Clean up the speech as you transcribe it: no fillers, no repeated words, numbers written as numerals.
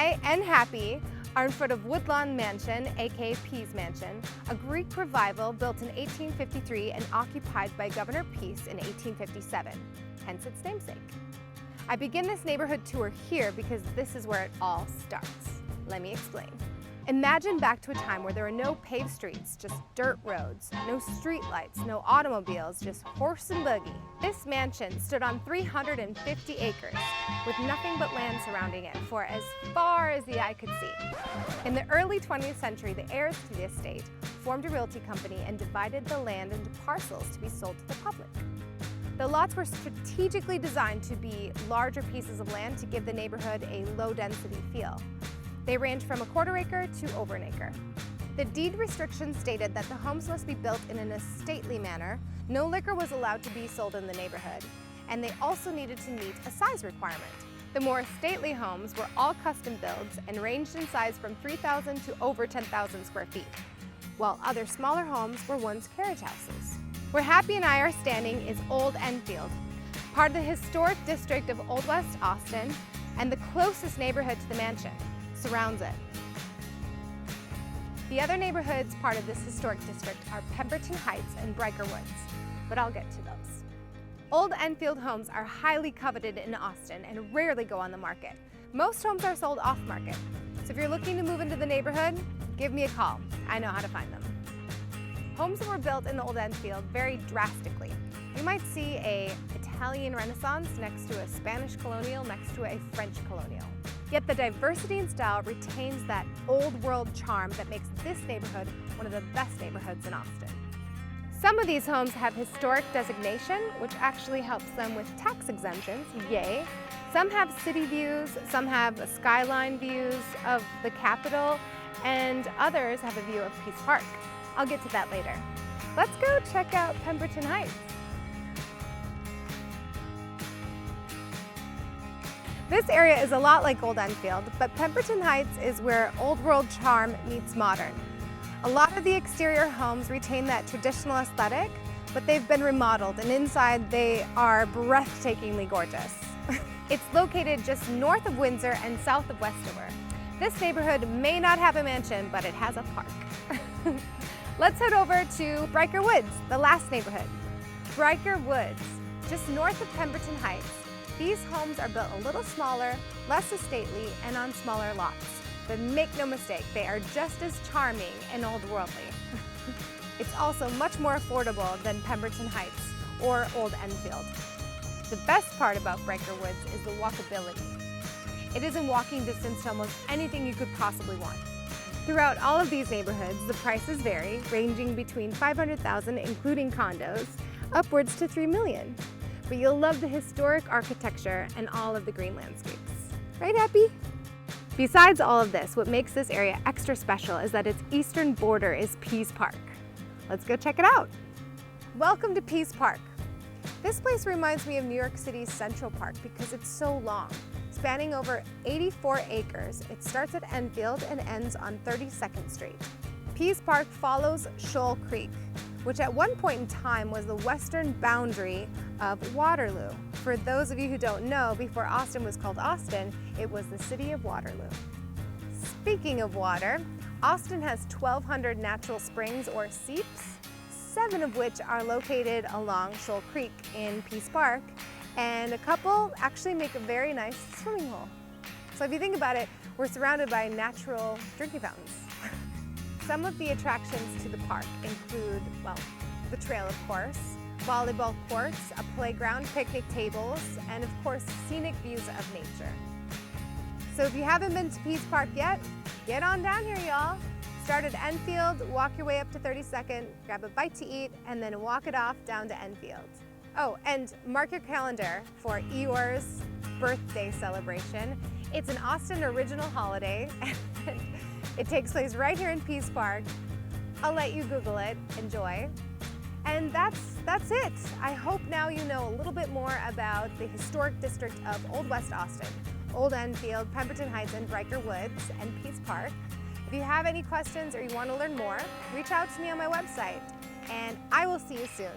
I and Happy are in front of Woodlawn Mansion, aka Pease Mansion, a Greek revival built in 1853 and occupied by Governor Pease in 1857, hence its namesake. I begin this neighborhood tour here because this is where it all starts. Let me explain. Imagine back to a time where there were no paved streets, just dirt roads, no street lights, no automobiles, just horse and buggy. This mansion stood on 350 acres with nothing but land surrounding it for as far as the eye could see. In the early 20th century, the heirs to the estate formed a realty company and divided the land into parcels to be sold to the public. The lots were strategically designed to be larger pieces of land to give the neighborhood a low-density feel. They range from a quarter acre to over an acre. The deed restrictions stated that the homes must be built in an stately manner, no liquor was allowed to be sold in the neighborhood, and they also needed to meet a size requirement. The more stately homes were all custom builds and ranged in size from 3,000 to over 10,000 square feet, while other smaller homes were once carriage houses. Where Happy and I are standing is Old Enfield, part of the historic district of Old West Austin and the closest neighborhood to the mansion. Surrounds it. The other neighborhoods part of this historic district are Pemberton Heights and Bryker Woods, but I'll get to those. Old Enfield homes are highly coveted in Austin and rarely go on the market. Most homes are sold off-market, so if you're looking to move into the neighborhood, give me a call. I know how to find them. Homes that were built in Old Enfield vary drastically. You might see an Italian Renaissance next to a Spanish colonial next to a French colonial. Yet the diversity in style retains that old world charm that makes this neighborhood one of the best neighborhoods in Austin. Some of these homes have historic designation, which actually helps them with tax exemptions, yay. Some have city views, some have skyline views of the Capitol, and others have a view of Pease Park. I'll get to that later. Let's go check out Pemberton Heights. This area is a lot like Old Enfield, but Pemberton Heights is where old world charm meets modern. A lot of the exterior homes retain that traditional aesthetic, but they've been remodeled, and inside they are breathtakingly gorgeous. It's located just north of Windsor and south of Westover. This neighborhood may not have a mansion, but it has a park. Let's head over to Bryker Woods, the last neighborhood. Bryker Woods, just north of Pemberton Heights. These homes are built a little smaller, less stately, and on smaller lots. But make no mistake, they are just as charming and old-worldly. It's also much more affordable than Pemberton Heights or Old Enfield. The best part about Bryker Woods is the walkability. It is in walking distance to almost anything you could possibly want. Throughout all of these neighborhoods, the prices vary, ranging between $500,000, including condos, upwards to $3 million. But you'll love the historic architecture and all of the green landscapes. Right, Happy? Besides all of this, what makes this area extra special is that its eastern border is Pease Park. Let's go check it out. Welcome to Pease Park. This place reminds me of New York City's Central Park because it's so long. Spanning over 84 acres, it starts at Enfield and ends on 32nd Street. Pease Park follows Shaol Creek, which at one point in time was the western boundary of Waterloo. For those of you who don't know, before Austin was called Austin, it was the city of Waterloo. Speaking of water, Austin has 1,200 natural springs or seeps, 7 of which are located along Shaol Creek in Pease Park, and a couple actually make a very nice swimming hole. So if you think about it, we're surrounded by natural drinking fountains. Some of the attractions to the park include, well, the trail of course, volleyball courts, a playground, picnic tables, and of course, scenic views of nature. So if you haven't been to Pease Park yet, get on down here, y'all. Start at Enfield, walk your way up to 32nd, grab a bite to eat, and then walk it off down to Enfield. Oh, and mark your calendar for Eeyore's birthday celebration. It's an Austin original holiday. It takes place right here in Pease Park. I'll let you Google it. Enjoy. And that's it. I hope now you know a little bit more about the historic district of Old West Austin, Old Enfield, Pemberton Heights, and Bryker Woods, and Pease Park. If you have any questions or you want to learn more, reach out to me on my website, and I will see you soon.